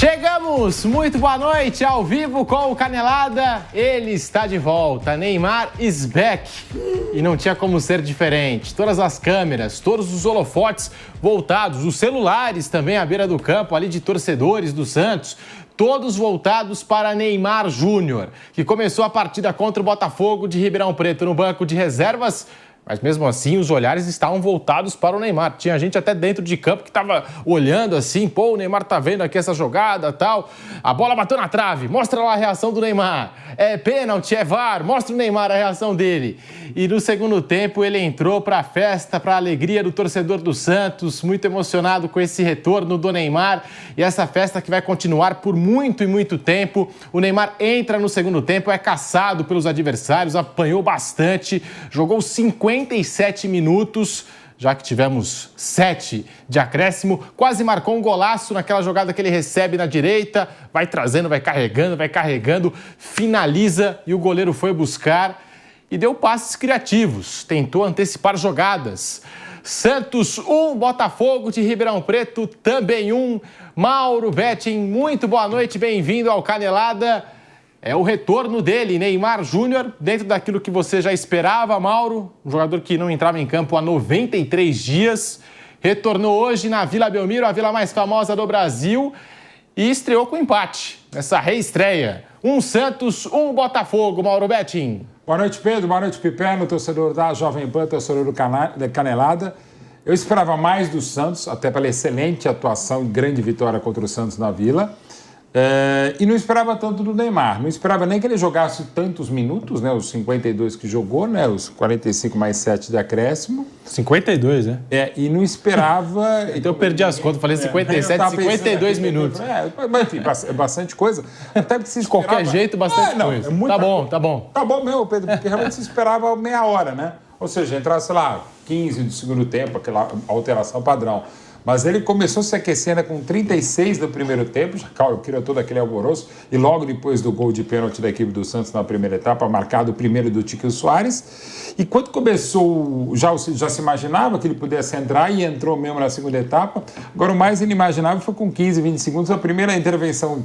Chegamos! Muito boa noite, ao vivo com o Canelada. Ele está de volta, Neymar is back. E não tinha como ser diferente. Todas as câmeras, todos os holofotes voltados, os celulares também à beira do campo, ali de torcedores do Santos, todos voltados para Neymar Júnior, que começou a partida contra o Botafogo de Ribeirão Preto no banco de reservas. Mas mesmo assim, os olhares estavam voltados para o Neymar. Tinha gente até dentro de campo que estava olhando assim, pô, o Neymar tá vendo aqui essa jogada, tal. A bola bateu na trave, mostra lá a reação do Neymar. É pênalti, é VAR, mostra o Neymar a reação dele. E no segundo tempo ele entrou para a festa, para a alegria do torcedor do Santos, muito emocionado com esse retorno do Neymar. E essa festa que vai continuar por muito e muito tempo. O Neymar entra no segundo tempo, é caçado pelos adversários, apanhou bastante, jogou 57 minutos, já que tivemos 7 de acréscimo, quase marcou um golaço naquela jogada que ele recebe na direita, vai trazendo, vai carregando, finaliza e o goleiro foi buscar e deu passes criativos, tentou antecipar jogadas. Santos 1, Botafogo de Ribeirão Preto também 1. Mauro Betting, muito boa noite, bem-vindo ao Canelada. É o retorno dele, Neymar Júnior, dentro daquilo que você já esperava, Mauro. Um jogador que não entrava em campo há 93 dias. Retornou hoje na Vila Belmiro, a vila mais famosa do Brasil. E estreou com empate, nessa reestreia. 1 Santos, 1 Botafogo, Mauro Betting. Boa noite, Pedro. Boa noite, Piperno, torcedor da Jovem Pan, torcedor do Canelada. Eu esperava mais do Santos, até pela excelente atuação e grande vitória contra o Santos na Vila. E não esperava tanto do Neymar, não esperava nem que ele jogasse tantos minutos, né? Os 52 que jogou, né? Os 45 mais 7 de acréscimo. 52, né? E não esperava... Então eu perdi as contas, falei 57, 52 minutos. Mas enfim, é bastante coisa. Até que se esperava... De qualquer jeito, bastante coisa. É muita... Tá bom. Tá bom mesmo, Pedro, porque realmente se esperava meia hora, né? Ou seja, entrasse, sei lá, 15 do segundo tempo, aquela alteração padrão. Mas ele começou se aquecendo com 36 do primeiro tempo, já criou todo aquele alvoroço, e logo depois do gol de pênalti da equipe do Santos na primeira etapa, marcado o primeiro do Tiquinho Soares. E quando começou, já se imaginava que ele pudesse entrar, e entrou mesmo na segunda etapa. Agora, o mais inimaginável foi com 15, 20 segundos, a primeira intervenção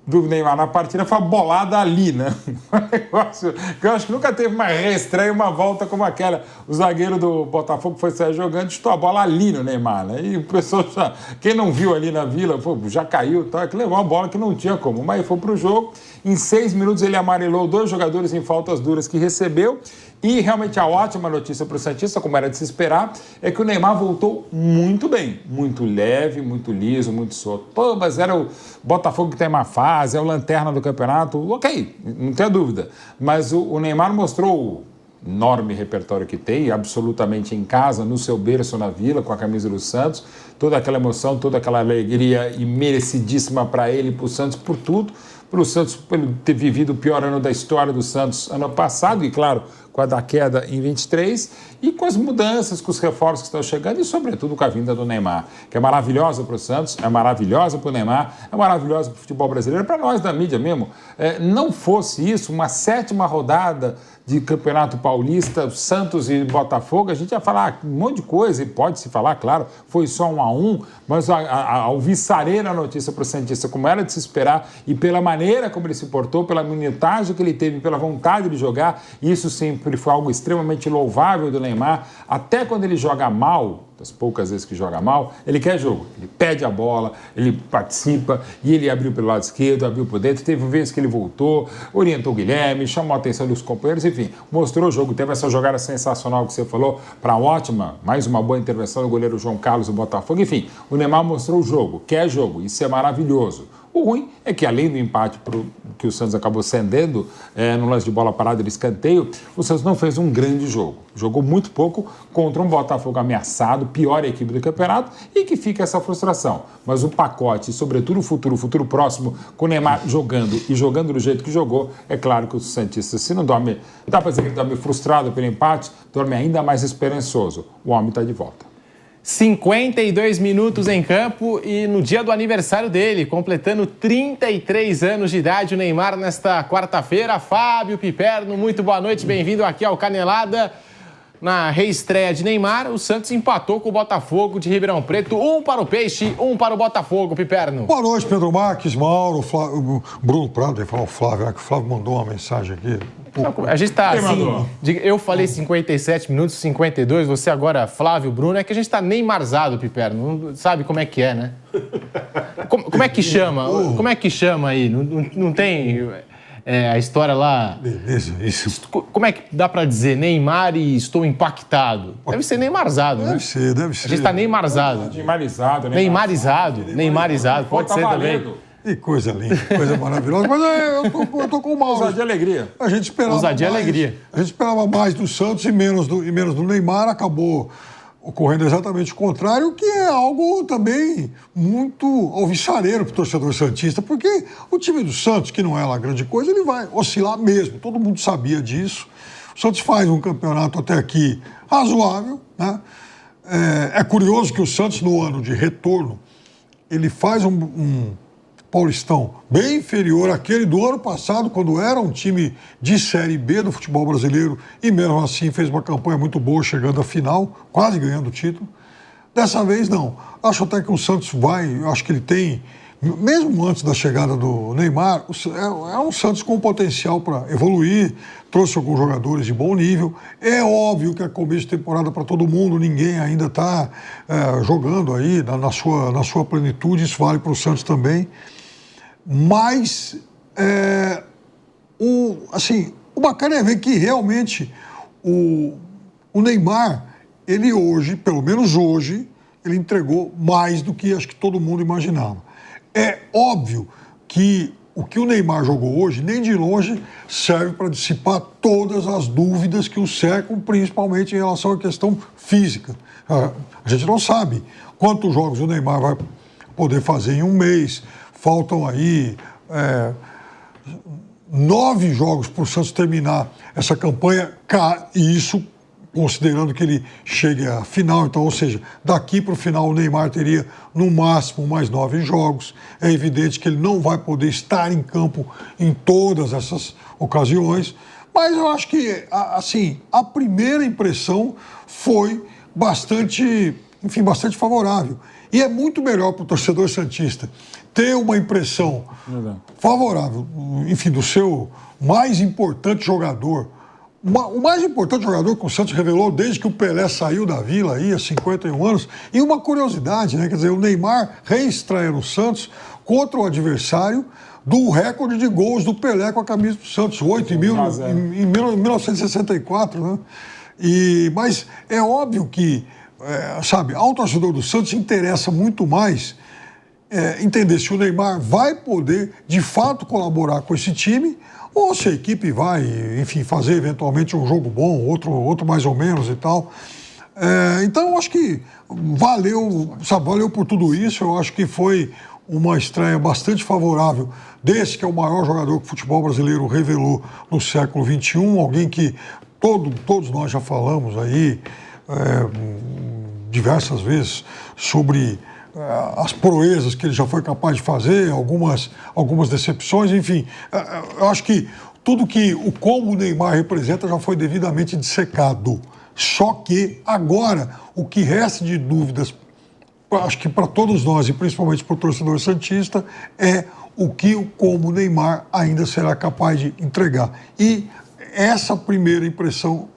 do Neymar na partida foi a bolada ali, né? Um negócio que eu acho que nunca teve uma reestreia, uma volta como aquela. O zagueiro do Botafogo foi sair jogando, chutou a bola ali no Neymar, né? E o pessoal já... Quem não viu ali na Vila, pô, já caiu, tá? Que levou uma bola que não tinha como. Mas foi pro jogo. Em 6 minutos ele amarelou 2 jogadores em faltas duras que recebeu. E realmente a ótima notícia para o Santista, como era de se esperar, é que o Neymar voltou muito bem. Muito leve, muito liso, muito solto. Pô, mas era o Botafogo que tem uma fase, é o lanterna do campeonato. Ok, não tenha dúvida. Mas o Neymar mostrou o enorme repertório que tem, absolutamente em casa, no seu berço na Vila, com a camisa do Santos. Toda aquela emoção, toda aquela alegria e merecidíssima para ele e para o Santos por tudo. Para o Santos, por ter vivido o pior ano da história do Santos ano passado, e claro, com a da queda em 23, e com as mudanças, com os reforços que estão chegando, e sobretudo com a vinda do Neymar, que é maravilhosa para o Santos, é maravilhosa para o Neymar, é maravilhosa para o futebol brasileiro, para nós da mídia mesmo. Não fosse isso, uma 7ª rodada de Campeonato Paulista, Santos e Botafogo, a gente ia falar um monte de coisa, e pode-se falar, claro, foi só 1-1, mas alvissareira a notícia para o Santista, como era de se esperar, e pela maneira como ele se portou, pela minutagem que ele teve, pela vontade de jogar, isso sempre foi algo extremamente louvável do Neymar, até quando ele joga mal, das poucas vezes que joga mal, ele quer jogo, ele pede a bola, ele participa, e ele abriu pelo lado esquerdo, abriu por dentro, teve vezes que ele voltou, orientou o Guilherme, chamou a atenção dos companheiros, enfim, mostrou o jogo, teve essa jogada sensacional que você falou, para ótima, mais uma boa intervenção do goleiro João Carlos do Botafogo, enfim, o Neymar mostrou o jogo, quer jogo, isso é maravilhoso. O ruim é que, além do empate que o Santos acabou cedendo no lance de bola parada de escanteio, o Santos não fez um grande jogo. Jogou muito pouco contra um Botafogo ameaçado, pior equipe do campeonato, e que fica essa frustração. Mas o pacote, e sobretudo o futuro próximo, com o Neymar jogando e jogando do jeito que jogou, é claro que o Santista, se não dorme, dá para dizer que ele dorme frustrado pelo empate, dorme ainda mais esperançoso. O homem está de volta. 52 minutos em campo e no dia do aniversário dele, completando 33 anos de idade, o Neymar nesta quarta-feira. Fábio Piperno, muito boa noite, bem-vindo aqui ao Canelada. Na reestreia de Neymar, o Santos empatou com o Botafogo de Ribeirão Preto. 1 para o Peixe, 1 para o Botafogo, Piperno. Boa noite, Pedro Marques, Mauro, Flávio, Bruno Prado, ia falar o Flávio, que o Flávio mandou uma mensagem aqui. A gente tá assim, eu falei 57 minutos, 52, você agora, Flávio, Bruno, é que a gente tá neymarzado, Piperno, não sabe como é que é, né? Como é que chama? Como é que chama aí? Não tem... a história lá... Beleza, isso. Como é que dá pra dizer Neymar e estou impactado? Deve ser neymarzado, né? Deve ser. A gente tá neymarzado. Neymarizado, pode ser também. Que coisa linda, coisa maravilhosa. Mas eu tô com o Mauro. Ousadia e alegria. A gente esperava Ousadia e mais, alegria. A gente esperava mais do Santos e menos do Neymar. Acabou ocorrendo exatamente o contrário, que é algo também muito alvissareiro para o torcedor santista, porque o time do Santos, que não é lá grande coisa, ele vai oscilar mesmo. Todo mundo sabia disso. O Santos faz um campeonato até aqui razoável, né? É curioso que o Santos, no ano de retorno, ele faz um Paulistão bem inferior àquele do ano passado, quando era um time de Série B do futebol brasileiro e mesmo assim fez uma campanha muito boa, chegando à final, quase ganhando o título. Dessa vez não. Acho até que o Santos acho que ele tem, mesmo antes da chegada do Neymar, é um Santos com potencial para evoluir, trouxe alguns jogadores de bom nível. É óbvio que é começo de temporada para todo mundo, ninguém ainda está jogando aí na sua plenitude, isso vale para o Santos também. Mas o bacana é ver que realmente o Neymar, ele hoje, pelo menos hoje, ele entregou mais do que acho que todo mundo imaginava. É óbvio que o que o Neymar jogou hoje, nem de longe, serve para dissipar todas as dúvidas que o cercam, principalmente em relação à questão física. A gente não sabe quantos jogos o Neymar vai poder fazer em um mês. Faltam aí 9 jogos para o Santos terminar essa campanha, e isso considerando que ele chegue à final. Então, ou seja, daqui para o final o Neymar teria no máximo mais 9 jogos. É evidente que ele não vai poder estar em campo em todas essas ocasiões, mas eu acho que, assim, a primeira impressão foi bastante favorável. E é muito melhor para o torcedor santista ter uma impressão favorável, enfim, do seu mais importante jogador. O mais importante jogador que o Santos revelou desde que o Pelé saiu da Vila aí, há 51 anos. E uma curiosidade, né? Quer dizer, o Neymar reestreia no Santos contra o adversário do recorde de gols do Pelé com a camisa do Santos, 8 em 1964, né? Mas é óbvio que, ao torcedor do Santos interessa muito mais entender se o Neymar vai poder, de fato, colaborar com esse time ou se a equipe vai, enfim, fazer eventualmente um jogo bom, outro mais ou menos e tal. Então, eu acho que valeu por tudo isso. Eu acho que foi uma estreia bastante favorável desse que é o maior jogador que o futebol brasileiro revelou no século XXI, alguém que todos nós já falamos aí diversas vezes sobre as proezas que ele já foi capaz de fazer, algumas decepções, enfim. Eu acho que tudo que como o Neymar representa já foi devidamente dissecado. Só que agora o que resta de dúvidas, acho que para todos nós e principalmente para o torcedor santista, é como o Neymar ainda será capaz de entregar. E essa primeira impressão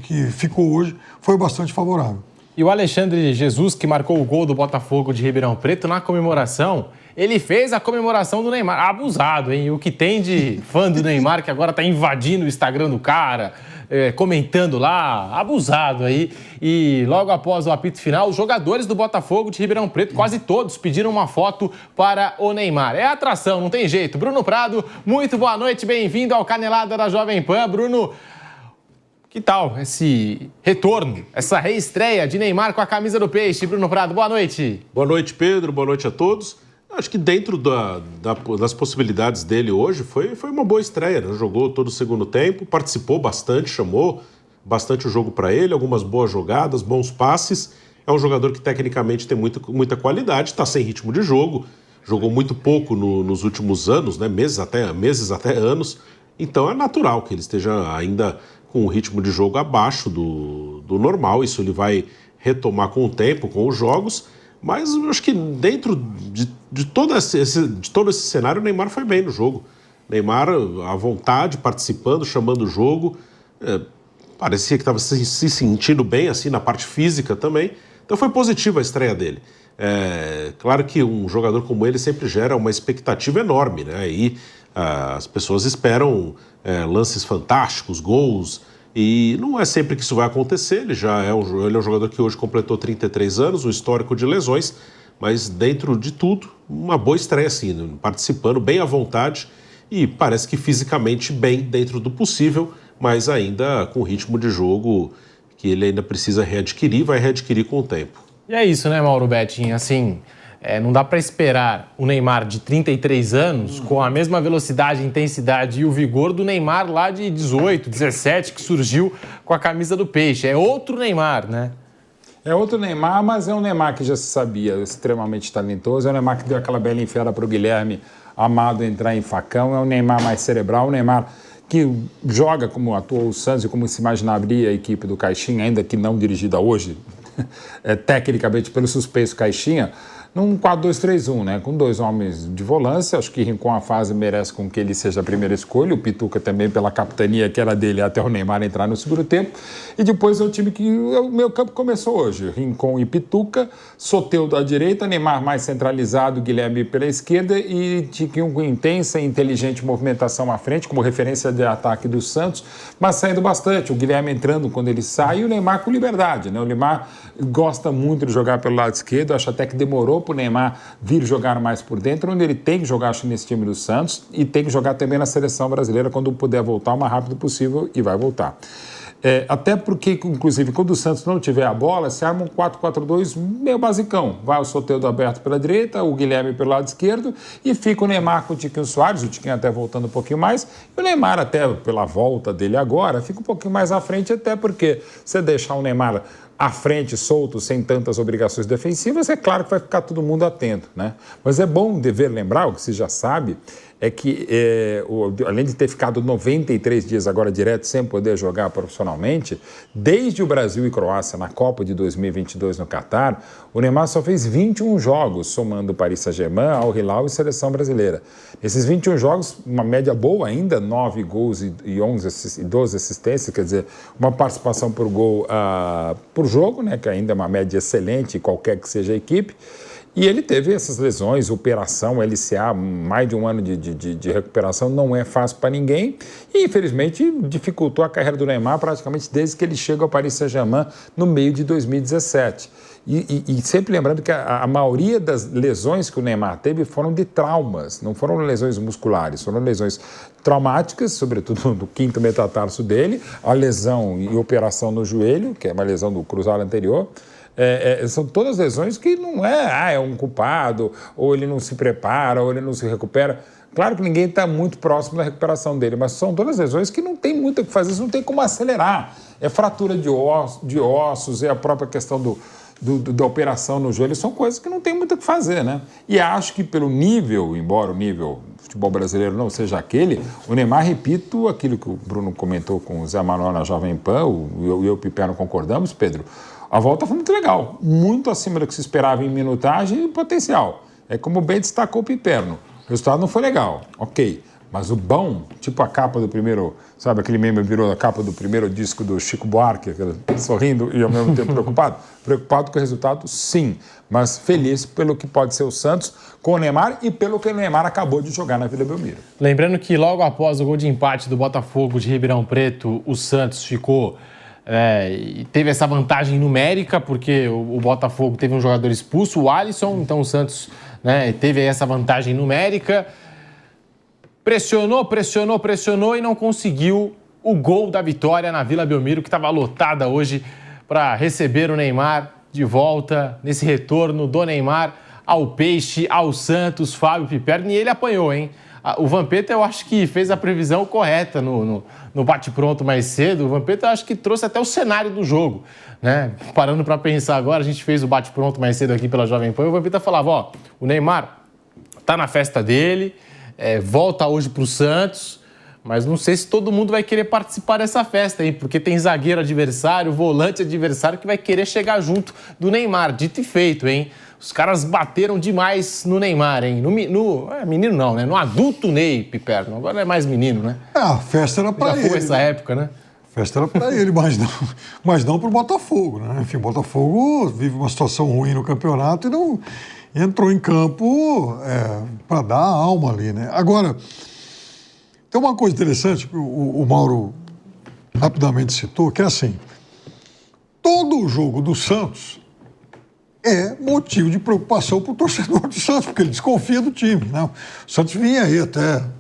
que ficou hoje foi bastante favorável. E o Alexandre Jesus, que marcou o gol do Botafogo de Ribeirão Preto, na comemoração, ele fez a comemoração do Neymar. Abusado, hein? O que tem de fã do Neymar que agora tá invadindo o Instagram do cara, comentando lá, abusado aí. E logo após o apito final, os jogadores do Botafogo de Ribeirão Preto, quase todos, pediram uma foto para o Neymar. É atração, não tem jeito. Bruno Prado, muito boa noite, bem-vindo ao Canelada da Jovem Pan. Bruno, que tal esse retorno, essa reestreia de Neymar com a camisa do Peixe? Bruno Prado, boa noite. Boa noite, Pedro. Boa noite a todos. Acho que dentro das possibilidades dele hoje foi uma boa estreia, né? Jogou todo o segundo tempo, participou bastante, chamou bastante o jogo para ele, algumas boas jogadas, bons passes. É um jogador que tecnicamente tem muita qualidade, está sem ritmo de jogo, jogou muito pouco nos últimos anos, né? meses até anos. Então é natural que ele esteja ainda com um ritmo de jogo abaixo do normal. Isso ele vai retomar com o tempo, com os jogos, mas eu acho que dentro de todo esse cenário, o Neymar foi bem no jogo. Neymar, à vontade, participando, chamando o jogo, parecia que estava se sentindo bem assim na parte física também, então foi positiva a estreia dele. Claro que um jogador como ele sempre gera uma expectativa enorme, né? E as pessoas esperam lances fantásticos, gols, e não é sempre que isso vai acontecer. Ele é um jogador que hoje completou 33 anos, um histórico de lesões, mas dentro de tudo, uma boa estreia assim, participando bem à vontade e parece que fisicamente bem dentro do possível, mas ainda com ritmo de jogo que ele ainda precisa readquirir, vai readquirir com o tempo. E é isso, né, Mauro Betting? Assim, não dá para esperar o Neymar de 33 anos com a mesma velocidade, intensidade e o vigor do Neymar lá de 18, 17, que surgiu com a camisa do Peixe. É outro Neymar, né? É outro Neymar, mas é um Neymar que já se sabia extremamente talentoso. É um Neymar que deu aquela bela enfiada para o Guilherme Amado entrar em facão. É um Neymar mais cerebral, um Neymar que joga como atuou o Santos e como se imaginaria a equipe do Caixinha, ainda que não dirigida hoje, tecnicamente pelo suspenso Caixinha, num 4-2-3-1, né? Com dois homens de volância. Acho que Rincon a fase merece com que ele seja a primeira escolha, o Pituca também pela capitania que era dele até o Neymar entrar no segundo tempo. E depois é o time que o meio campo começou hoje, Rincon e Pituca, Soteldo à direita, Neymar mais centralizado, Guilherme pela esquerda e Tiquinho com intensa e inteligente movimentação à frente, como referência de ataque do Santos, mas saindo bastante, o Guilherme entrando quando ele sai e o Neymar com liberdade, né? O Neymar gosta muito de jogar pelo lado esquerdo, acho até que demorou para o Neymar vir jogar mais por dentro, onde ele tem que jogar nesse time do Santos e tem que jogar também na seleção brasileira quando puder voltar o mais rápido possível e vai voltar. Até porque, inclusive, quando o Santos não tiver a bola, se arma um 4-4-2 meio basicão. Vai o Soteldo aberto pela direita, o Guilherme pelo lado esquerdo e fica o Neymar com o Tiquinho Soares, o Tiquinho até voltando um pouquinho mais, e o Neymar até pela volta dele agora fica um pouquinho mais à frente, até porque você deixar o Neymar à frente, solto, sem tantas obrigações defensivas, é claro que vai ficar todo mundo atento, né? Mas é bom dever lembrar, o que você já sabe, é que além de ter ficado 93 dias agora direto sem poder jogar profissionalmente, desde o Brasil e Croácia na Copa de 2022 no Catar, o Neymar só fez 21 jogos, somando Paris Saint-Germain, Al Hilal e Seleção Brasileira. Nesses 21 jogos, uma média boa ainda, 9 gols e 12 assistências, quer dizer, uma participação por gol por jogo, né, que ainda é uma média excelente, qualquer que seja a equipe. E ele teve essas lesões, operação, LCA, mais de um ano de recuperação, não é fácil para ninguém. E, infelizmente, dificultou a carreira do Neymar praticamente desde que ele chega ao Paris Saint-Germain no meio de 2017. E sempre lembrando que a maioria das lesões que o Neymar teve foram de traumas, não foram lesões musculares, foram lesões traumáticas, sobretudo do quinto metatarso dele, a lesão e operação no joelho, que é uma lesão do cruzado anterior. São todas lesões que não é um culpado, ou ele não se prepara, ou ele não se recupera. Claro que ninguém está muito próximo da recuperação dele, mas são todas lesões que não tem muito o que fazer, não tem como acelerar. É fratura de ossos, é a própria questão da operação no joelho, são coisas que não tem muito o que fazer, né? E acho que pelo nível, embora o nível do futebol brasileiro não seja aquele, o Neymar, repito, aquilo que o Bruno comentou com o Zé Manuel na Jovem Pan, eu e o Piperno concordamos, Pedro, a volta foi muito legal, muito acima do que se esperava em minutagem e potencial. É como bem destacou o Piperno. O resultado não foi legal, ok. Mas o bom, tipo a capa do primeiro, sabe, aquele meme virou a capa do primeiro disco do Chico Buarque, sorrindo e ao mesmo tempo preocupado? Preocupado com o resultado, sim, mas feliz pelo que pode ser o Santos com o Neymar e pelo que o Neymar acabou de jogar na Vila Belmiro. Lembrando que logo após o gol de empate do Botafogo de Ribeirão Preto, o Santos ficou... e teve essa vantagem numérica, porque o Botafogo teve um jogador expulso, o Alisson, então o Santos, né, teve essa vantagem numérica. Pressionou e não conseguiu o gol da vitória na Vila Belmiro, que estava lotada hoje para receber o Neymar de volta nesse retorno do Neymar ao Peixe, ao Santos, Fábio Piperno, e ele apanhou, hein? O Vampeta, eu acho que fez a previsão correta no bate-pronto mais cedo. O Vampeta, eu acho que trouxe até o cenário do jogo, né? Parando para pensar agora, a gente fez o bate-pronto mais cedo aqui pela Jovem Pan, e o Vampeta falava, o Neymar tá na festa dele, volta hoje para o Santos, Mas não sei se todo mundo vai querer participar dessa festa, hein? Porque tem zagueiro adversário, volante adversário que vai querer chegar junto do Neymar. Dito e feito, hein? Os caras bateram demais no Neymar, hein? Menino não, né? No adulto Ney, Piperno. Agora não é mais menino, né? A festa era pra ele. Já foi essa época, né? A festa era pra ele, mas não pro Botafogo, né? Enfim, o Botafogo vive uma situação ruim no campeonato e não entrou em campo para dar a alma ali, né? Agora, tem uma coisa interessante que o Mauro rapidamente citou, que é assim, todo o jogo do Santos é motivo de preocupação para o torcedor do Santos, porque ele desconfia do time, né? O Santos vinha aí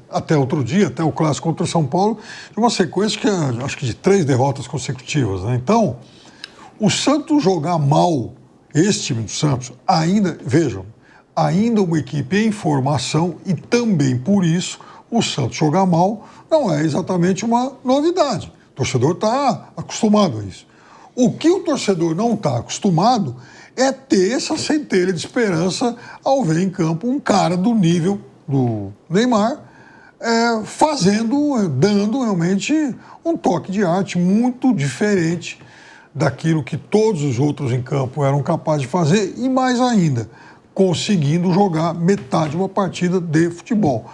até outro dia, até o clássico contra o São Paulo, de uma sequência que acho que de 3 derrotas consecutivas, né? Então, o Santos jogar mal, esse time do Santos, ainda uma equipe em formação e também por isso o Santos jogar mal não é exatamente uma novidade. O torcedor está acostumado a isso. O que o torcedor não está acostumado é ter essa centelha de esperança ao ver em campo um cara do nível do Neymar dando realmente um toque de arte muito diferente daquilo que todos os outros em campo eram capazes de fazer e mais ainda, conseguindo jogar metade de uma partida de futebol.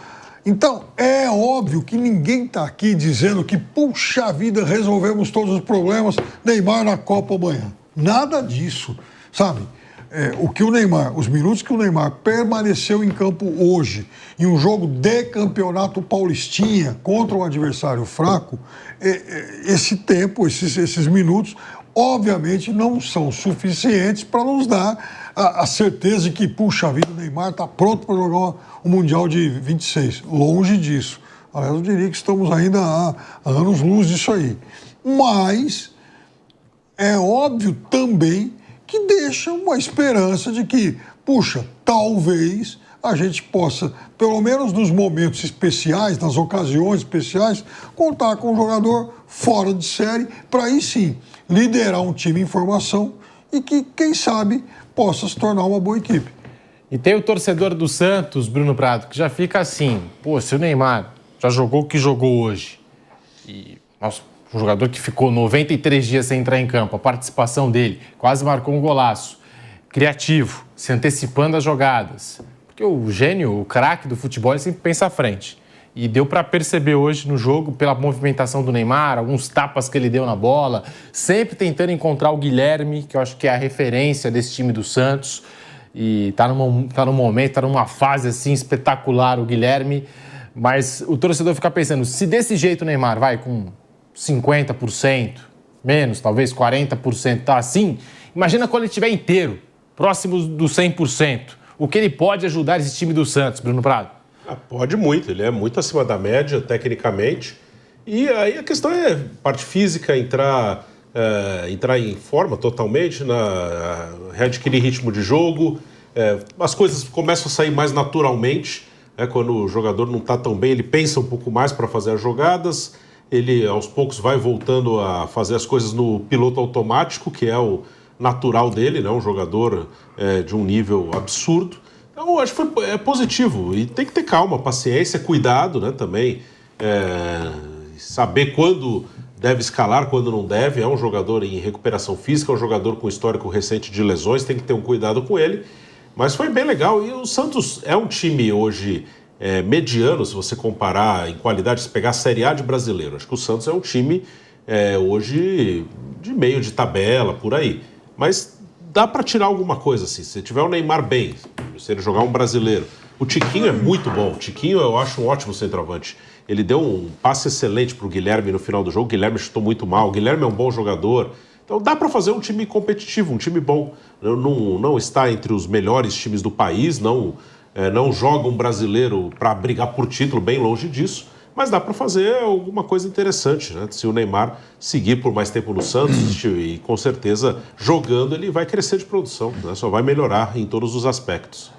Então, é óbvio que ninguém está aqui dizendo que, puxa vida, resolvemos todos os problemas, Neymar na Copa amanhã. Nada disso, sabe? Os minutos que o Neymar permaneceu em campo hoje, em um jogo de campeonato paulistinha contra um adversário fraco, esse tempo, esses minutos, obviamente não são suficientes para nos dar a certeza de que, puxa vida, o Neymar está pronto para jogar o Mundial de 26. Longe disso. Aliás, eu diria que estamos ainda há anos-luz disso aí. Mas é óbvio também que deixa uma esperança de que, puxa, talvez a gente possa, pelo menos nos momentos especiais, nas ocasiões especiais, contar com um jogador fora de série para aí sim liderar um time em formação e que, quem sabe, possa se tornar uma boa equipe. E tem o torcedor do Santos, Bruno Prado, que já fica assim, pô, se o Neymar já jogou o que jogou hoje, e, nossa, um jogador que ficou 93 dias sem entrar em campo, a participação dele, quase marcou um golaço, criativo, se antecipando as jogadas, porque o gênio, o craque do futebol, ele sempre pensa à frente. E deu para perceber hoje no jogo, pela movimentação do Neymar, alguns tapas que ele deu na bola, sempre tentando encontrar o Guilherme, que eu acho que é a referência desse time do Santos. E tá numa fase assim espetacular o Guilherme. Mas o torcedor fica pensando, se desse jeito o Neymar vai com 50%, menos, talvez 40%, tá assim, imagina quando ele estiver inteiro, próximo do 100%. O que ele pode ajudar esse time do Santos, Bruno Prado? Pode muito, ele é muito acima da média, tecnicamente. E aí a questão é parte física, entrar em forma totalmente, readquirir ritmo de jogo. As coisas começam a sair mais naturalmente, quando o jogador não está tão bem, ele pensa um pouco mais para fazer as jogadas, ele aos poucos vai voltando a fazer as coisas no piloto automático, que é o natural dele, né? Um jogador de um nível absurdo. Então, acho que é positivo. E tem que ter calma, paciência, cuidado, né, também. Saber quando deve escalar, quando não deve. É um jogador em recuperação física, é um jogador com histórico recente de lesões, tem que ter um cuidado com ele. Mas foi bem legal. E o Santos é um time hoje mediano, se você comparar em qualidade, se pegar a Série A de brasileiro. Acho que o Santos é um time hoje de meio de tabela, por aí. Mas dá para tirar alguma coisa, assim. Se tiver o Neymar bem, se ele jogar um brasileiro. O Tiquinho é muito bom. O Tiquinho eu acho um ótimo centroavante. Ele deu um passe excelente para o Guilherme no final do jogo. O Guilherme chutou muito mal. O Guilherme é um bom jogador. Então dá para fazer um time competitivo, um time bom. Não está entre os melhores times do país, não joga um brasileiro para brigar por título, bem longe disso. Mas dá para fazer alguma coisa interessante, né? Se o Neymar seguir por mais tempo no Santos e com certeza jogando, ele vai crescer de produção, né? Só vai melhorar em todos os aspectos.